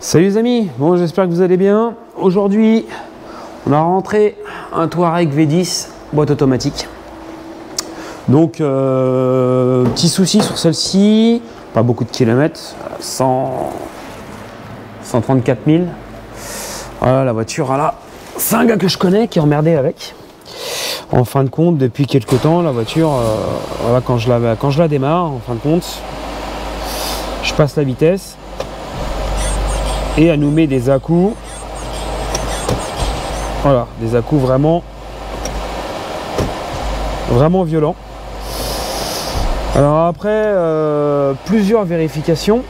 Salut les amis, bon j'espère que vous allez bien. Aujourd'hui on a rentré un Touareg V10 boîte automatique. Donc petit souci sur celle-ci, pas beaucoup de kilomètres, 134 000. Voilà la voiture, là c'est un gars que je connais qui est emmerdé avec. En fin de compte, depuis quelques temps, la voiture, voilà, quand je la démarre, en fin de compte, je passe la vitesse. Et elle nous met des à-coups, voilà, des à-coups vraiment violents. Alors après plusieurs vérifications,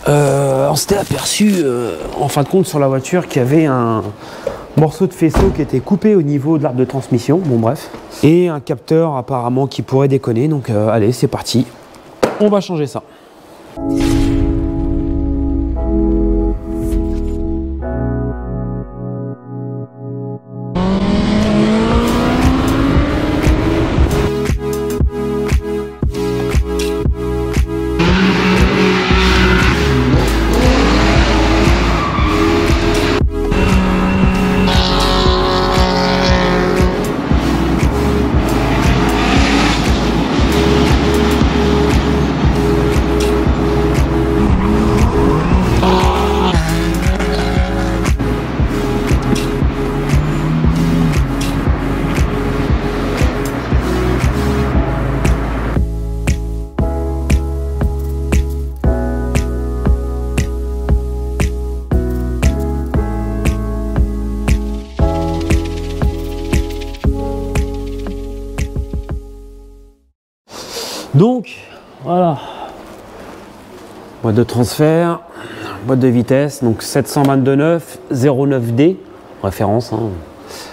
on s'était aperçu en fin de compte sur la voiture qu'il y avait un morceau de faisceau qui était coupé au niveau de l'arbre de transmission, bon bref, et un capteur apparemment qui pourrait déconner, donc allez c'est parti, on va changer ça. Donc voilà, boîte de transfert, boîte de vitesse, donc 722.9 09D, référence, hein.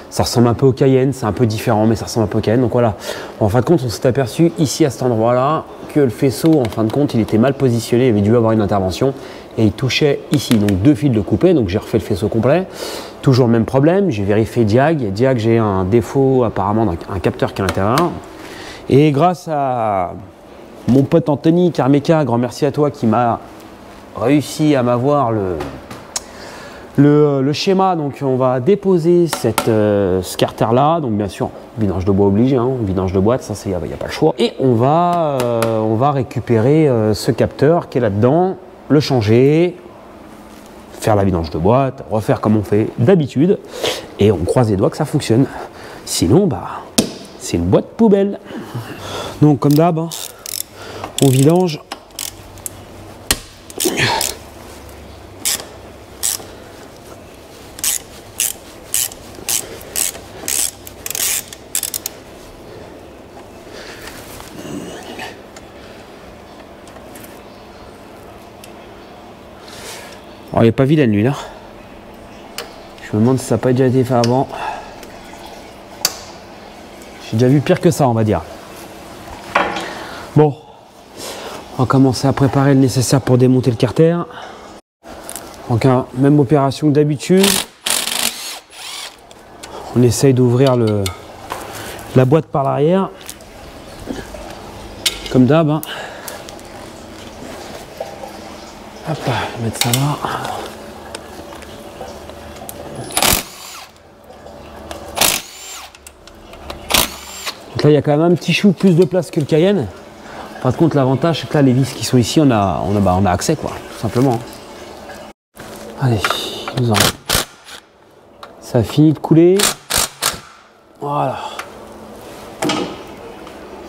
Ça ressemble un peu au Cayenne, c'est un peu différent mais ça ressemble un peu au Cayenne, donc voilà. En fin de compte on s'est aperçu ici à cet endroit là que le faisceau en fin de compte il était mal positionné, il avait dû avoir une intervention et il touchait ici, donc deux fils de coupé, donc j'ai refait le faisceau complet, toujours le même problème, j'ai vérifié Diag, j'ai un défaut apparemment d'un capteur qui est à l'intérieur. Et grâce à mon pote Anthony Carmeca, grand merci à toi, qui m'a réussi à m'avoir le schéma, donc on va déposer ce carter là, donc bien sûr vidange de bois obligé, hein, vidange de boîte, ça il n'y a pas le choix. Et on va récupérer ce capteur qui est là-dedans, le changer, faire la vidange de boîte, refaire comme on fait d'habitude, et on croise les doigts que ça fonctionne. Sinon, bah, c'est une boîte poubelle. Donc comme d'hab, hein, on vidange. Alors il n'est pas vilain lui là. Je me demande si ça n'a pas déjà été fait avant. J'ai déjà vu pire que ça, on va dire. Bon, on va commencer à préparer le nécessaire pour démonter le carter. Donc, même opération que d'habitude. On essaye d'ouvrir la boîte par l'arrière. Comme d'hab. Hein. Hop là, je vais mettre ça là. Donc là, il y a quand même un petit chou plus de place que le Cayenne. Par contre, l'avantage, c'est que là, les vis qui sont ici, on a accès, quoi, tout simplement. Allez, ça finit de couler. Voilà.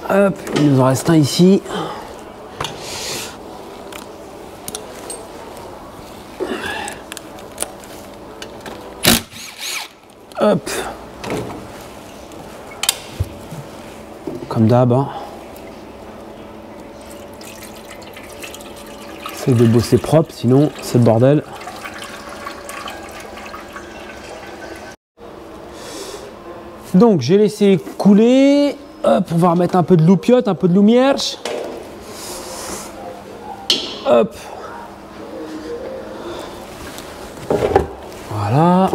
Hop, il nous en reste un ici. Hop. Comme d'hab, hein. Essaye de bosser propre, sinon c'est le bordel. Donc j'ai laissé couler. Hop, on va remettre un peu de loupiote, un peu de lumière. Hop. Voilà.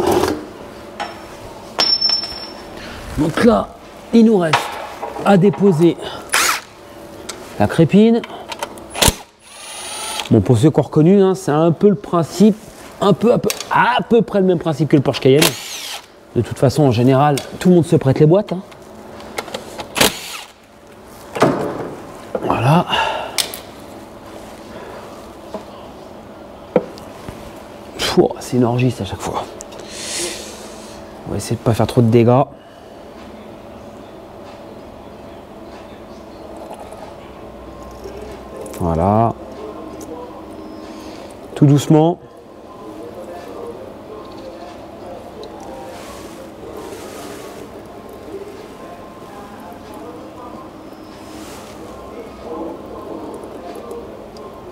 Donc là, il nous reste à déposer la crépine. Bon, pour ceux qui ont reconnu, hein, c'est un peu le principe, à peu près le même principe que le Porsche Cayenne. De toute façon, en général, tout le monde se prête les boîtes. Hein. Voilà. C'est une orgie à chaque fois. On va essayer de ne pas faire trop de dégâts. Voilà. Tout doucement.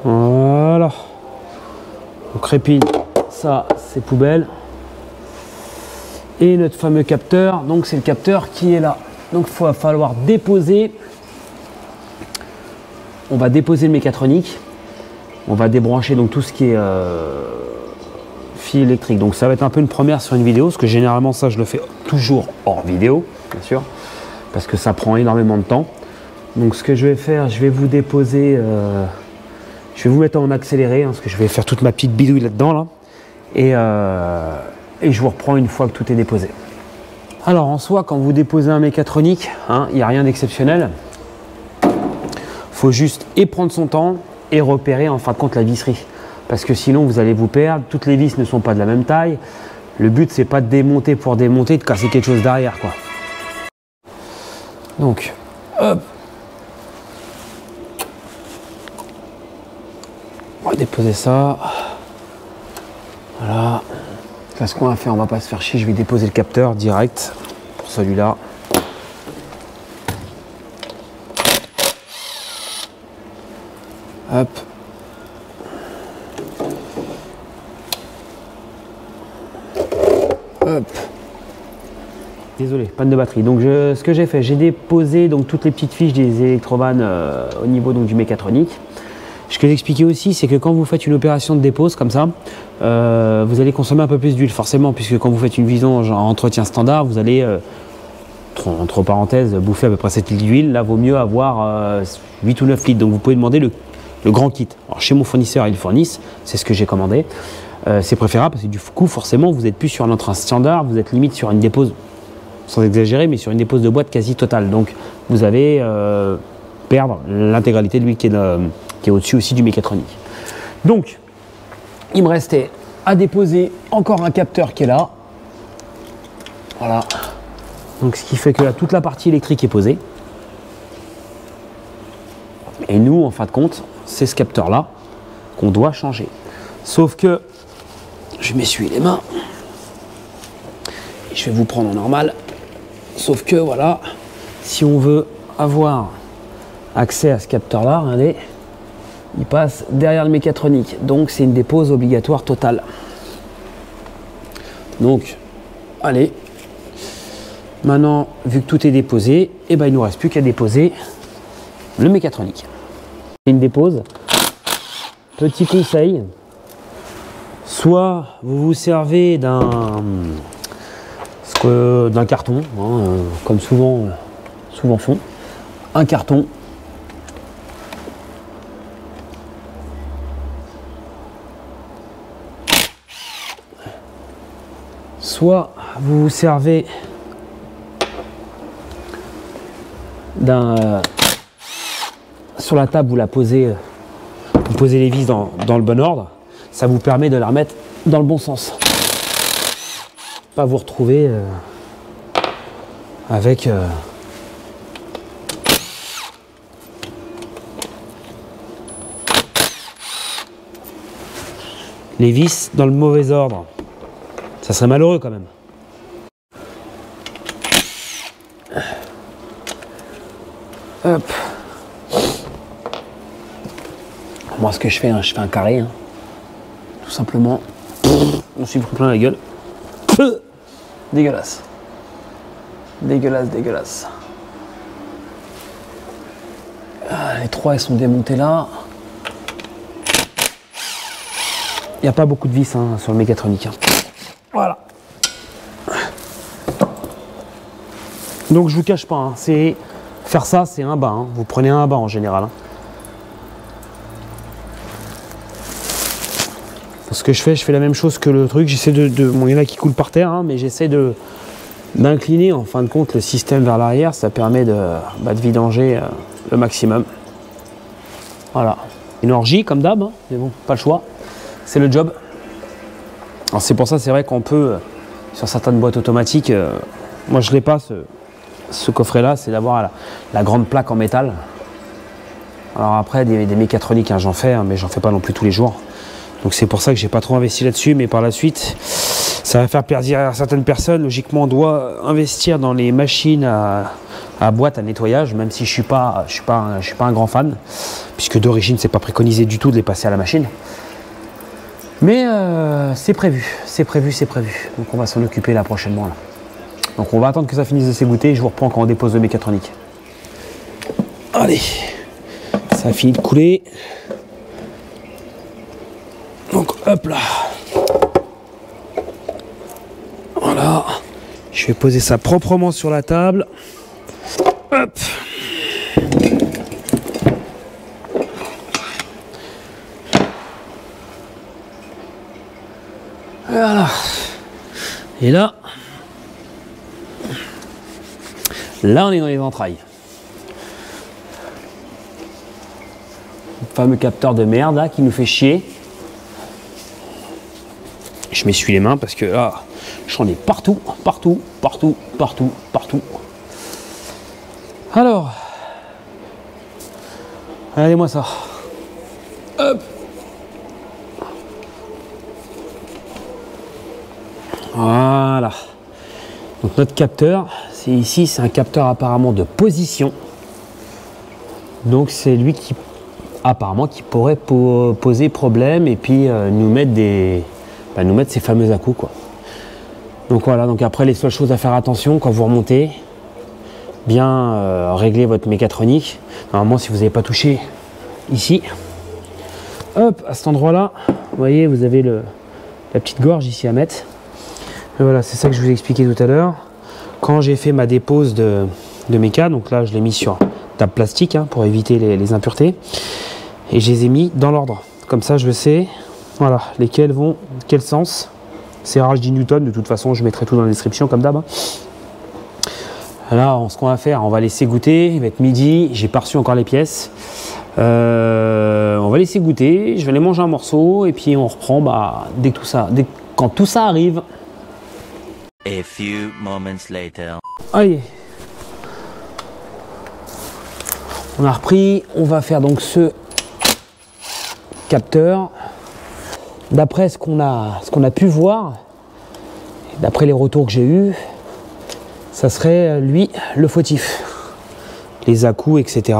Voilà. On crépine. Ça, c'est poubelle. Et notre fameux capteur, donc c'est le capteur qui est là. Donc il va falloir déposer. On va déposer le mécatronique. On va débrancher donc tout ce qui est fil électrique. Donc ça va être un peu une première sur une vidéo, parce que généralement ça je le fais toujours hors vidéo, bien sûr, parce que ça prend énormément de temps. Donc ce que je vais faire, je vais vous déposer, je vais vous mettre en accéléré, hein, parce que je vais faire toute ma petite bidouille là-dedans là. Et je vous reprends une fois que tout est déposé. Alors en soi, quand vous déposez un mécatronique, hein, il n'y a rien d'exceptionnel. Il faut juste prendre son temps et repérer en fin de compte la visserie. Parce que sinon vous allez vous perdre, toutes les vis ne sont pas de la même taille. Le but c'est pas de démonter pour démonter, de casser quelque chose derrière quoi. Donc, hop. On va déposer ça. Voilà. Là, ce qu'on va faire, on va pas se faire chier, je vais déposer le capteur direct pour celui-là. Hop. Hop. Désolé, panne de batterie. Donc ce que j'ai fait, j'ai déposé donc toutes les petites fiches des électrovannes au niveau donc, du mécatronique. Ce que j'expliquais aussi, c'est que quand vous faites une opération de dépose comme ça, vous allez consommer un peu plus d'huile forcément, puisque quand vous faites une vidange en entretien standard, vous allez, entre parenthèses, bouffer à peu près 7 litres d'huile. Là, vaut mieux avoir 8 ou 9 litres. Donc vous pouvez demander le grand kit. Alors chez mon fournisseur, ils le fournissent, c'est ce que j'ai commandé. C'est préférable parce que du coup, forcément, vous n'êtes plus sur un entrain standard, vous êtes limite sur une dépose, sans exagérer, mais sur une dépose de boîte quasi totale. Donc vous allez perdre l'intégralité de l'huile qui est au-dessus aussi du mécatronique. Donc, il me restait à déposer encore un capteur qui est là. Voilà. Donc, ce qui fait que là, toute la partie électrique est posée. Et nous, en fin de compte, c'est ce capteur-là qu'on doit changer. Sauf que, je vais m'essuyer les mains. Et je vais vous prendre en normal. Sauf que, voilà, si on veut avoir accès à ce capteur-là, regardez, il passe derrière le mécatronique, donc c'est une dépose obligatoire totale. Donc, allez, maintenant, vu que tout est déposé, il ne nous reste plus qu'à déposer le mécatronique. Une dépose, petit conseil, soit vous vous servez d'un carton, hein, comme souvent font, un carton. Soit vous vous servez d'un... sur la table, vous la posez, vous posez les vis dans le bon ordre. Ça vous permet de la remettre dans le bon sens. Pas vous retrouver avec... les vis dans le mauvais ordre. Ça serait malheureux quand même. Hop. Moi, ce que je fais un carré. Hein. Tout simplement. On s'y prend plein la gueule. Dégueulasse. Dégueulasse, dégueulasse. Ah, les trois, ils sont démontés là. Il n'y a pas beaucoup de vis hein, sur le mécatronique. Hein. Voilà. Donc je vous cache pas, hein, c'est faire ça, c'est un bain. Hein. Vous prenez un bain en général. Hein. ce que je fais la même chose que le truc. J'essaie bon, il y en a qui coulent par terre, hein, mais j'essaie d'incliner en fin de compte le système vers l'arrière. Ça permet de vidanger le maximum. Voilà. Une orgie comme d'hab, hein, mais bon, pas le choix. C'est le job. Alors c'est pour ça, c'est vrai qu'on peut, sur certaines boîtes automatiques, moi je l'ai pas ce coffret-là, c'est d'avoir la grande plaque en métal. Alors après, des mécatroniques, hein, j'en fais, hein, mais j'en fais pas non plus tous les jours. Donc c'est pour ça que j'ai pas trop investi là-dessus, mais par la suite, ça va faire plaisir à certaines personnes. Logiquement, on doit investir dans les machines à boîte à nettoyage, même si je suis pas un grand fan, puisque d'origine, c'est pas préconisé du tout de les passer à la machine. Mais c'est prévu. Donc on va s'en occuper là prochainement. Là. Donc on va attendre que ça finisse de s'égoutter et je vous reprends quand on dépose le mécatronique. Allez, ça a fini de couler. Donc hop là. Voilà. Je vais poser ça proprement sur la table. Hop. Voilà. Et là on est dans les entrailles. Le fameux capteur de merde là, qui nous fait chier. Je m'essuie les mains parce que là, j'en ai partout. Alors, regardez-moi ça. Hop. Voilà. Donc notre capteur, c'est ici, c'est un capteur apparemment de position. Donc c'est lui qui apparemment qui pourrait poser problème et puis nous mettre ces fameux à-coups quoi. Donc voilà, donc après les seules choses à faire attention quand vous remontez, bien régler votre mécatronique. Normalement si vous n'avez pas touché ici, hop, à cet endroit là, vous voyez vous avez la petite gorge ici à mettre. Et voilà, c'est ça que je vous ai expliqué tout à l'heure. Quand j'ai fait ma dépose de méca, donc là je l'ai mis sur table plastique hein, pour éviter les impuretés. Et je les ai mis dans l'ordre. Comme ça je sais, voilà, lesquels vont, quel sens. C'est RH10 Newton, de toute façon je mettrai tout dans la description comme d'hab. Là, ce qu'on va faire, on va laisser goûter, il va être midi, j'ai pas reçu encore les pièces. On va laisser goûter, je vais aller manger un morceau et puis on reprend quand tout ça arrive. A few moments later. Allez, on a repris, on va faire donc ce capteur. D'après ce qu'on a pu voir, d'après les retours que j'ai eus, ça serait lui le fautif. Les à-coups, etc.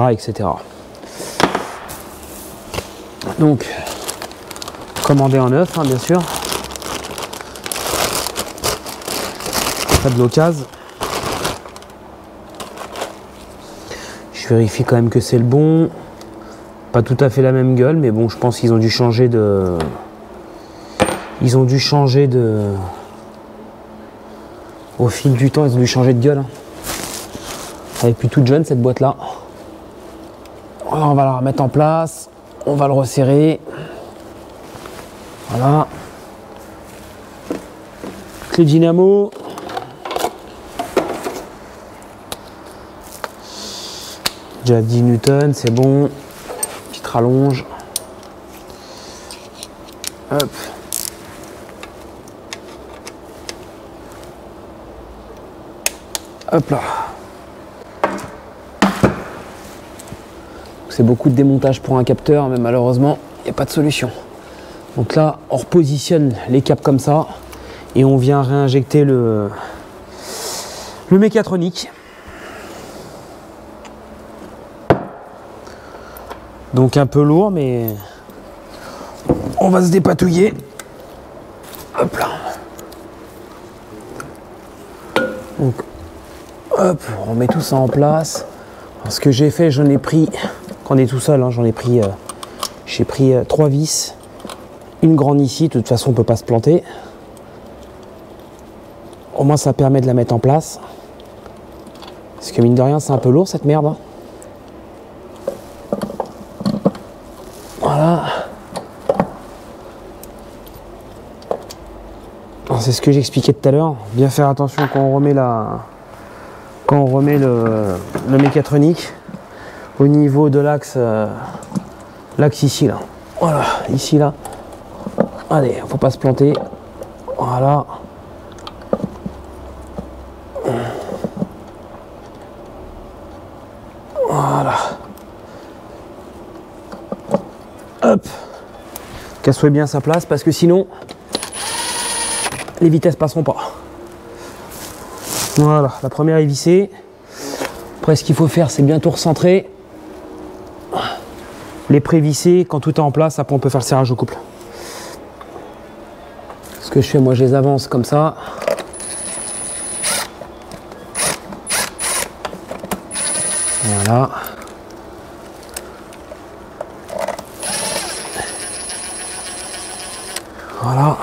Donc, commandé en neuf, hein, bien sûr. Pas de l'occasion. Je vérifie quand même que c'est le bon. Pas tout à fait la même gueule, mais bon, je pense qu'ils ont dû changer de... Au fil du temps, ils ont dû changer de gueule. Hein. Elle est plus toute jeune, cette boîte-là. Alors, on va la remettre en place. On va le resserrer. Voilà. Clé dynamo. Déjà 10 newtons, c'est bon. Petite rallonge. Hop. Hop là. C'est beaucoup de démontage pour un capteur, mais malheureusement, il n'y a pas de solution. Donc là, on repositionne les câbles comme ça et on vient réinjecter le mécatronique. Donc un peu lourd, mais on va se dépatouiller. Hop là. Donc, hop, on remet tout ça en place. Alors, ce que j'ai fait, j'en ai pris, quand on est tout seul, hein, j'ai pris 3 vis, une grande ici, de toute façon on ne peut pas se planter. Au moins ça permet de la mettre en place. Parce que mine de rien, c'est un peu lourd cette merde. Hein. Voilà. C'est ce que j'expliquais tout à l'heure. Bien faire attention quand on remet le mécatronique au niveau de l'axe ici là. Voilà, ici là. Allez, faut pas se planter. Voilà. Voilà. Hop. Qu'elle soit bien à sa place parce que sinon les vitesses passeront pas. Voilà, la première est vissée. Après, ce qu'il faut faire, c'est bien tout recentrer. Les prévisser, quand tout est en place, après on peut faire le serrage au couple. Ce que je fais, moi je les avance comme ça. Voilà. Voilà.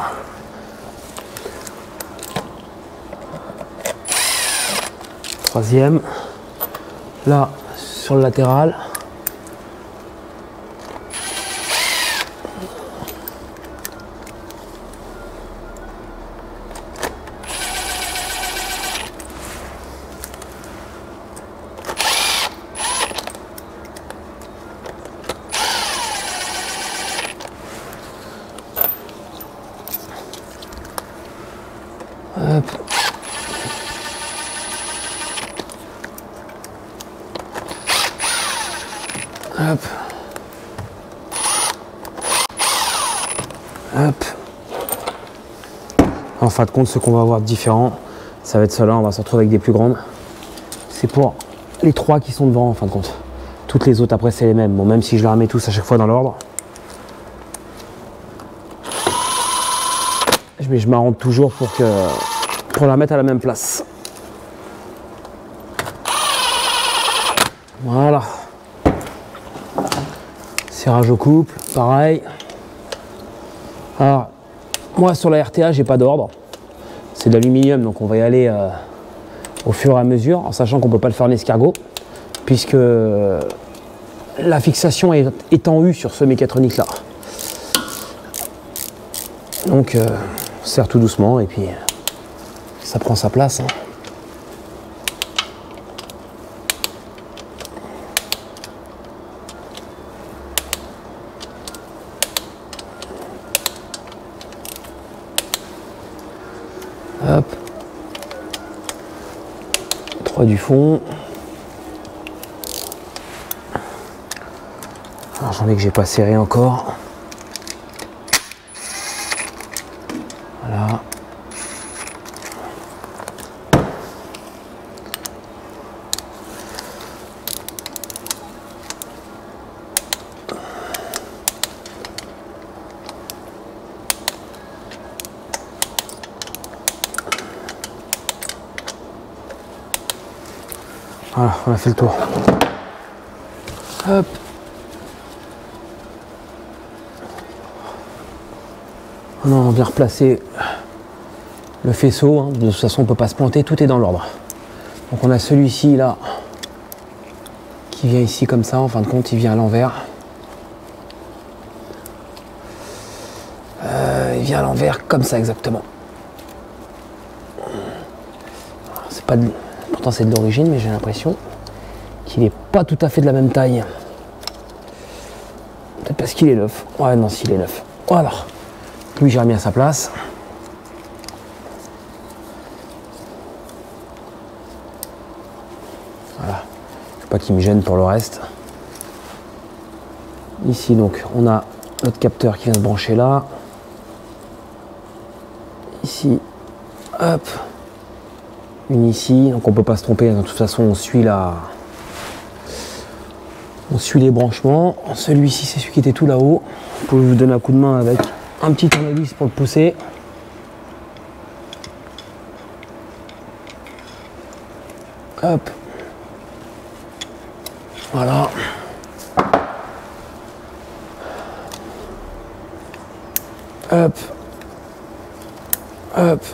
Troisième. Là, sur le latéral. Hop. Hop. Hop. En fin de compte, ce qu'on va avoir de différent, ça va être cela, on va se retrouver avec des plus grandes. C'est pour les trois qui sont devant en fin de compte. Toutes les autres après c'est les mêmes. Bon, même si je les remets tous à chaque fois dans l'ordre. Mais je m'arrange toujours pour la mettre à la même place. Voilà. Serrage au couple, pareil. Alors, moi sur la RTA, j'ai pas d'ordre. C'est d'aluminium, donc on va y aller au fur et à mesure, en sachant qu'on peut pas le faire en escargot, puisque la fixation est en U sur ce mécatronique là. Donc on serre tout doucement et puis ça prend sa place. Hein. Hop. 3 du fond. Alors j'en ai que j'ai pas serré encore. Voilà. Voilà, on a fait le tour. Hop. On a bien replacé le faisceau. Hein. De toute façon, on ne peut pas se planter, tout est dans l'ordre. Donc on a celui-ci là qui vient ici comme ça. En fin de compte, il vient à l'envers. Il vient à l'envers comme ça exactement. C'est pas de... Pourtant c'est de l'origine, mais j'ai l'impression qu'il n'est pas tout à fait de la même taille. Peut-être parce qu'il est neuf. Ouais, non, s'il est neuf. Voilà. Lui, j'ai remis à sa place. Voilà. Faut pas qu'il me gêne pour le reste. Ici, donc, on a notre capteur qui vient se brancher là. Ici, hop. Une ici, donc on peut pas se tromper, de toute façon on suit les branchements. Celui-ci c'est celui qui était tout là-haut. Vous pouvez vous donner un coup de main avec un petit tournevis pour le pousser. Hop. Voilà. Hop. Hop.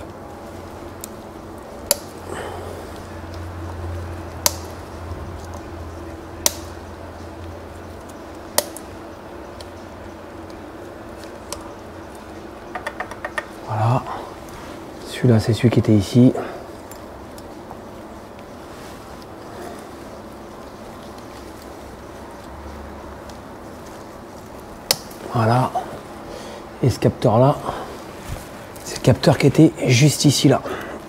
Voilà. Celui-là, c'est celui qui était ici. Voilà. Et ce capteur-là, c'est le capteur qui était juste ici, là.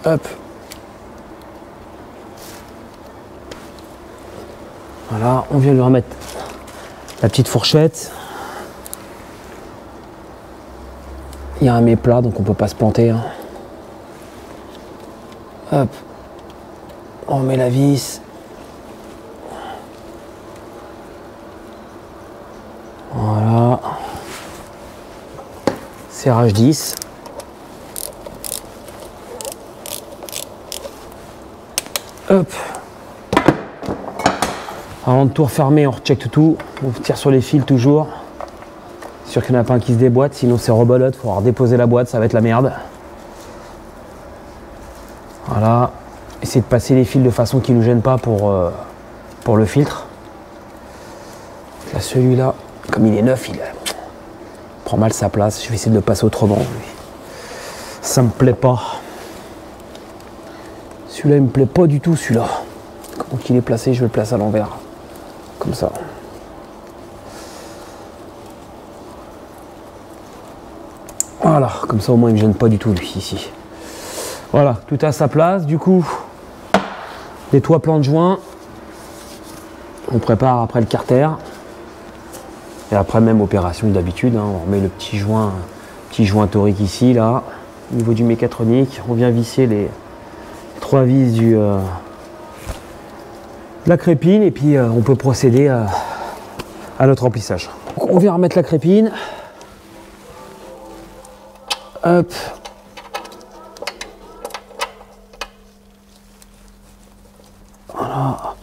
Hop. Voilà, on vient lui remettre la petite fourchette. Il y a un méplat, donc on peut pas se planter. Hein. Hop. On met la vis. Voilà. Serrage 10. Hop. Avant de tout refermer, on recheck tout. On tire sur les fils toujours. Sûr qu'il n'y en a pas un qui se déboîte, sinon c'est rebolote. Il faut redéposer la boîte, ça va être la merde. Voilà. Essayez de passer les fils de façon qui ne nous gêne pas pour le filtre. Là, celui-là, comme il est neuf, il prend mal sa place. Je vais essayer de le passer autrement. Ça me plaît pas. Celui-là, il me plaît pas du tout, celui-là. Comment qu'il est placé, je vais le placer à l'envers. Comme ça. Voilà, comme ça au moins il ne me gêne pas du tout lui ici. Voilà, tout à sa place. Du coup, les toits plans de joint. On prépare après le carter. Et après même opération d'habitude, hein, on remet le petit joint torique ici, là, au niveau du mécatronique. On vient visser les 3 vis de la crépine et puis on peut procéder à notre remplissage. Donc, on vient remettre la crépine. Hop. Voilà.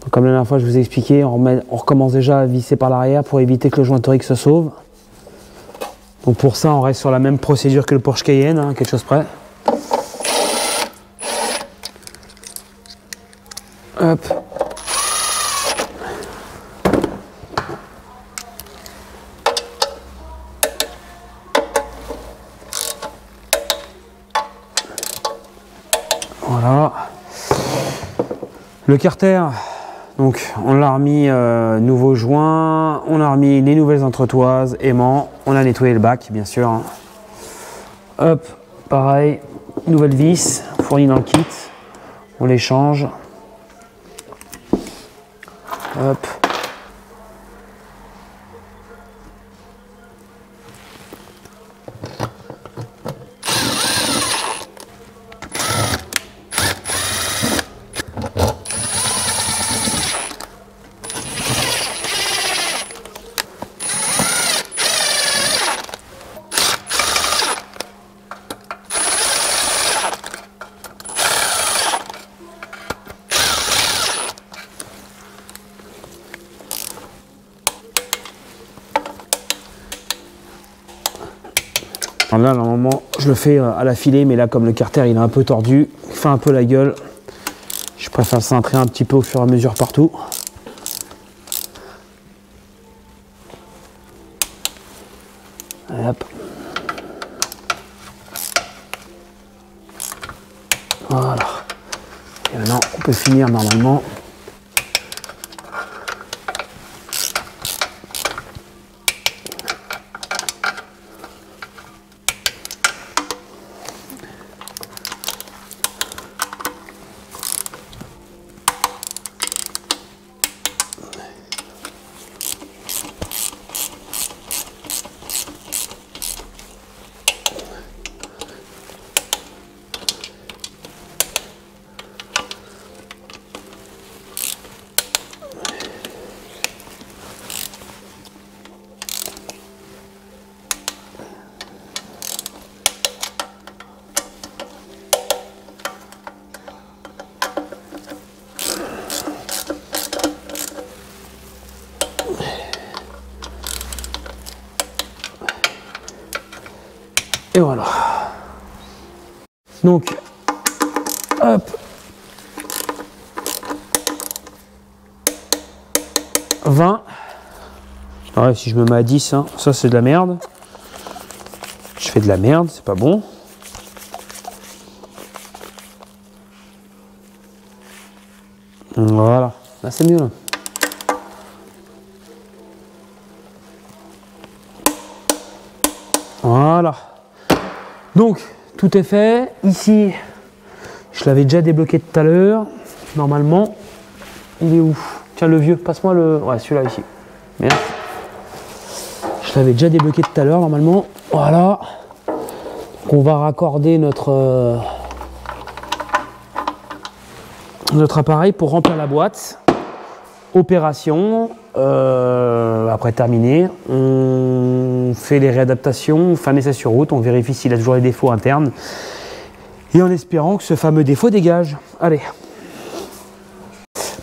Donc, comme la dernière fois je vous ai expliqué, on recommence déjà à visser par l'arrière pour éviter que le joint torique se sauve. Donc pour ça on reste sur la même procédure que le Porsche Cayenne, hein, quelque chose près. Hop. Voilà. Le carter, donc on l'a remis nouveau joint, on a remis les nouvelles entretoises, aimants, on a nettoyé le bac bien sûr. Hein. Hop, pareil, nouvelle vis fournie dans le kit, on les change. Hop. Alors là, normalement, je le fais à la filée, mais là, comme le carter il est un peu tordu, il fait un peu la gueule, je préfère le cintrer un petit peu au fur et à mesure partout. Et hop. Voilà. Et maintenant, on peut finir normalement. Et voilà. Donc, hop. 20. Ouais, si je me mets à 10, hein, ça c'est de la merde. Je fais de la merde, c'est pas bon. Voilà, là c'est mieux là. Voilà. Donc, tout est fait. Ici, je l'avais déjà débloqué tout à l'heure. Normalement, il est où? Tiens, le vieux, passe-moi le... Ouais, celui-là ici. Merci. Je l'avais déjà débloqué tout à l'heure, normalement. Voilà. Donc, on va raccorder notre appareil pour remplir la boîte. Opération. Après terminé, on fait les réadaptations, on fait un essai sur route, on vérifie s'il a toujours les défauts internes. Et en espérant que ce fameux défaut dégage. Allez.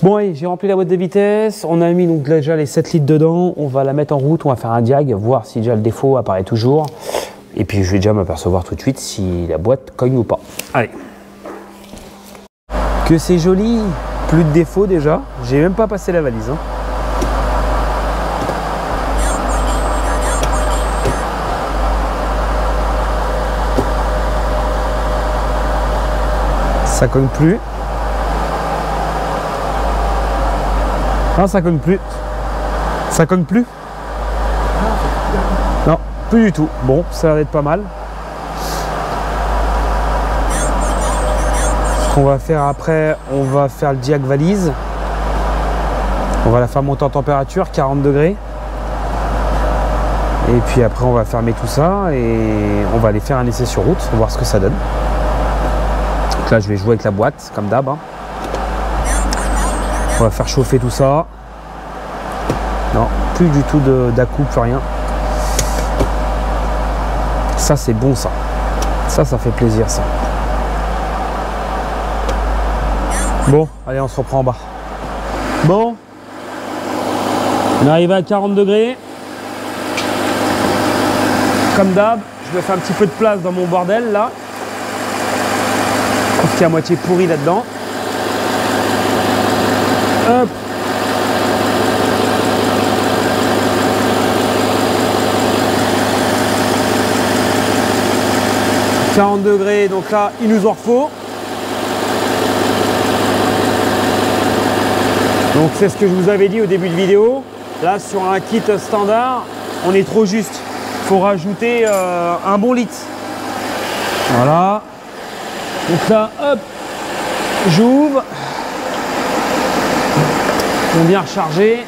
Bon, allez, j'ai rempli la boîte de vitesse. On a mis donc déjà les 7 litres dedans. On va la mettre en route. On va faire un diag, voir si déjà le défaut apparaît toujours. Et puis je vais déjà m'apercevoir tout de suite si la boîte cogne ou pas. Allez. Que c'est joli. Plus de défauts déjà. J'ai même pas passé la valise. Hein. Ça cogne plus. Non, ça cogne plus. Ça cogne plus. Non, plus du tout. Bon, ça a l'air d'être pas mal. Ce qu'on va faire après, on va faire le diag valise. On va la faire monter en température, 40 degrés. Et puis après, on va fermer tout ça et on va aller faire un essai sur route, pour voir ce que ça donne. Donc là, je vais jouer avec la boîte, comme d'hab. Hein. On va faire chauffer tout ça. Non, plus du tout d'à-coup, plus rien. Ça, c'est bon, ça. Ça fait plaisir, ça. Bon, allez, on se reprend en bas. Bon. On arrive à 40 degrés. Comme d'hab, je me fais un petit peu de place dans mon bordel, là. Parce qu'il est à moitié pourri là-dedans. Hop. « 40 degrés, donc là, il nous en faut. Donc c'est ce que je vous avais dit au début de vidéo. Là, sur un kit standard, on est trop juste. Il faut rajouter un bon litre. Voilà. Donc là, hop, j'ouvre. Ils sont bien rechargés.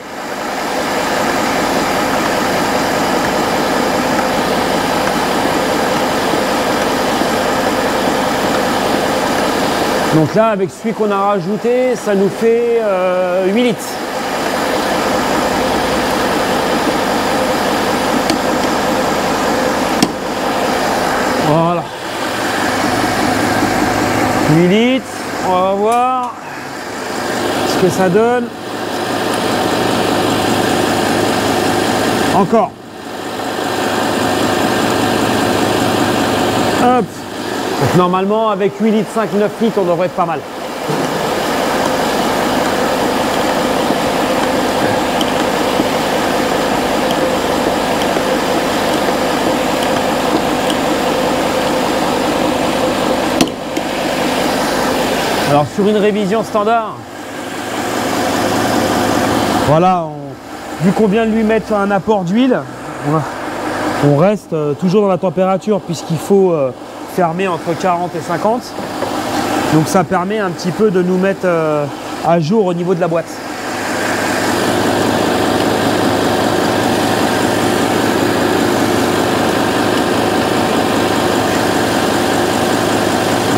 Donc là, avec celui qu'on a rajouté, ça nous fait 8 litres. Voilà. 8 litres. On va voir ce que ça donne. Encore. Hop. Donc normalement, avec 8 litres, 5, 9 litres, on devrait être pas mal. Alors sur une révision standard, voilà, vu qu'on vient de lui mettre un apport d'huile, on reste toujours dans la température puisqu'il faut fermer entre 40 et 50. Donc ça permet un petit peu de nous mettre à jour au niveau de la boîte.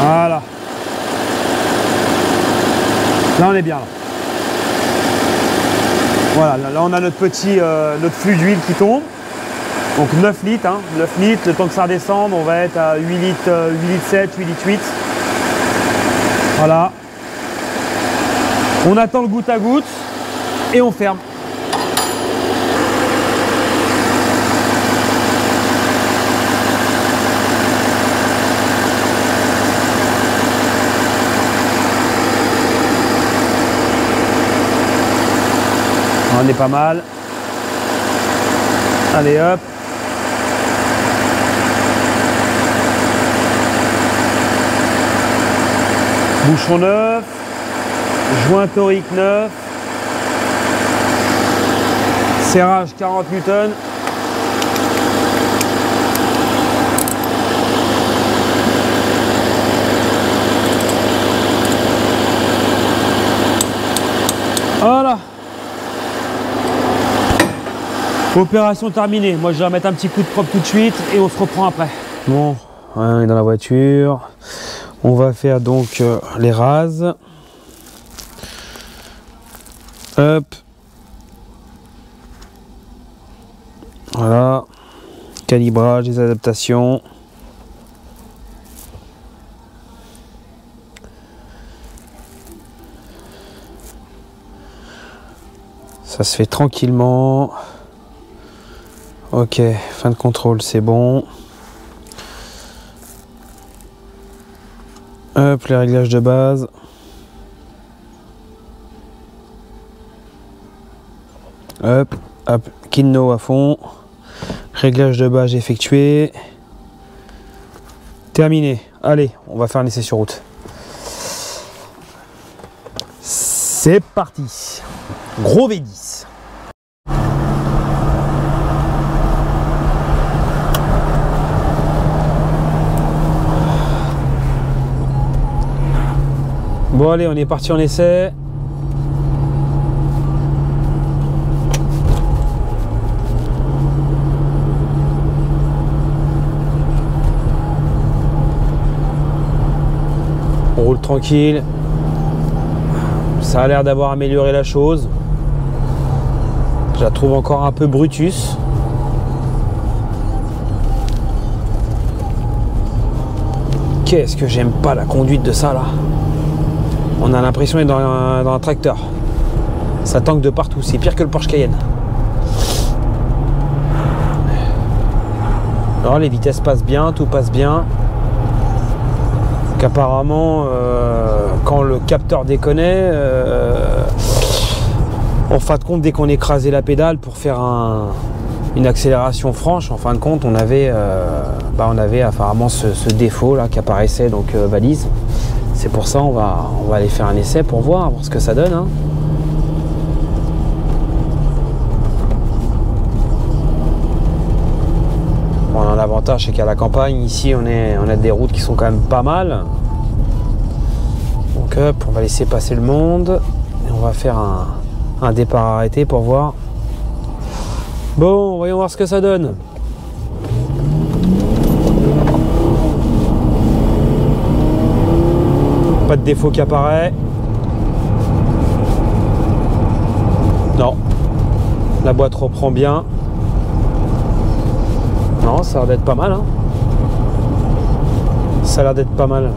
Voilà. Là on est bien là. Voilà, là on a notre petit notre flux d'huile qui tombe. Donc 9 litres, hein, 9 litres, le temps que ça redescende, on va être à 8 litres 7, 8 litres 8. Voilà. On attend le goutte à goutte et on ferme. On est pas mal. Allez hop. Bouchon neuf. joint torique 9, serrage 40 Newton. Voilà. Opération terminée. Moi je vais remettre un petit coup de propre tout de suite et on se reprend après. Bon, on est dans la voiture. On va faire donc les rases. Hop. Voilà. Calibrage, les adaptations. Ça se fait tranquillement. Ok, fin de contrôle, c'est bon. Hop, les réglages de base. Hop, hop, Kinno à fond. Réglage de base effectué. Terminé. Allez, on va faire un essai sur route. C'est parti. Gros V10. Bon allez, on est parti en essai. On roule tranquille. Ça a l'air d'avoir amélioré la chose. Je la trouve encore un peu brutus. Qu'est-ce que j'aime pas la conduite de ça là. On a l'impression d'être dans un tracteur. Ça tangue de partout, c'est pire que le Porsche Cayenne. Alors les vitesses passent bien, tout passe bien. Donc apparemment, quand le capteur déconnait, en fin de compte, dès qu'on écrasait la pédale pour faire une accélération franche, en fin de compte, on avait apparemment ce défaut là qui apparaissait, donc valise. C'est pour ça on va aller faire un essai pour voir ce que ça donne. Hein. Bon, on a l'avantage, c'est qu'à la campagne, ici on a des routes qui sont quand même pas mal. Donc hop, on va laisser passer le monde et on va faire un départ arrêté pour voir. Bon, voyons voir ce que ça donne. Pas de défaut qui apparaît. Non. La boîte reprend bien. Non, ça a l'air d'être pas mal. Hein. Ça a l'air d'être pas mal.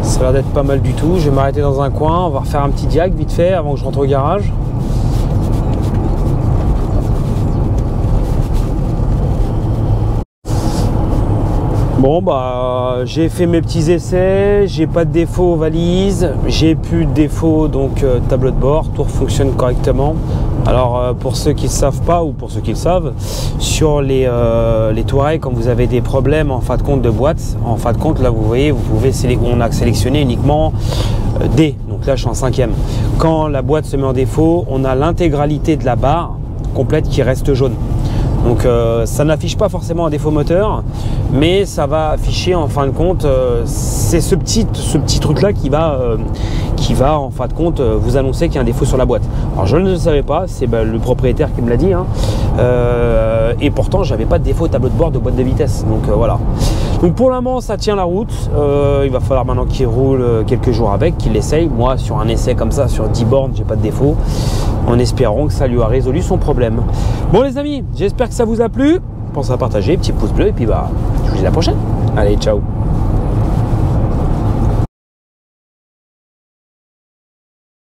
Ça a l'air d'être pas mal du tout. Je vais m'arrêter dans un coin. On va refaire un petit diag vite fait avant que je rentre au garage. Bon bah j'ai fait mes petits essais, j'ai pas de défaut valise, j'ai plus de défaut donc tableau de bord, tout fonctionne correctement. Alors pour ceux qui ne savent pas ou pour ceux qui le savent, sur les Touareg, quand vous avez des problèmes en fin de compte de boîte, en fin de compte là vous voyez, on a sélectionné uniquement D, donc là je suis en 5e. Quand la boîte se met en défaut, on a l'intégralité de la barre complète qui reste jaune. Donc ça n'affiche pas forcément un défaut moteur, mais ça va afficher en fin de compte, c'est ce petit truc là qui va en fin de compte vous annoncer qu'il y a un défaut sur la boîte. Alors je ne le savais pas, c'est le propriétaire qui me l'a dit, hein. Et pourtant j'avais pas de défaut au tableau de bord de boîte de vitesse, donc voilà. Donc pour le moment ça tient la route, il va falloir maintenant qu'il roule quelques jours avec, qu'il l'essaye. Moi sur un essai comme ça, sur 10 bornes, j'ai pas de défaut, en espérant que ça lui a résolu son problème. Bon les amis, j'espère que ça vous a plu, pensez à partager, petit pouce bleu et puis bah je vous dis à la prochaine. Allez, ciao.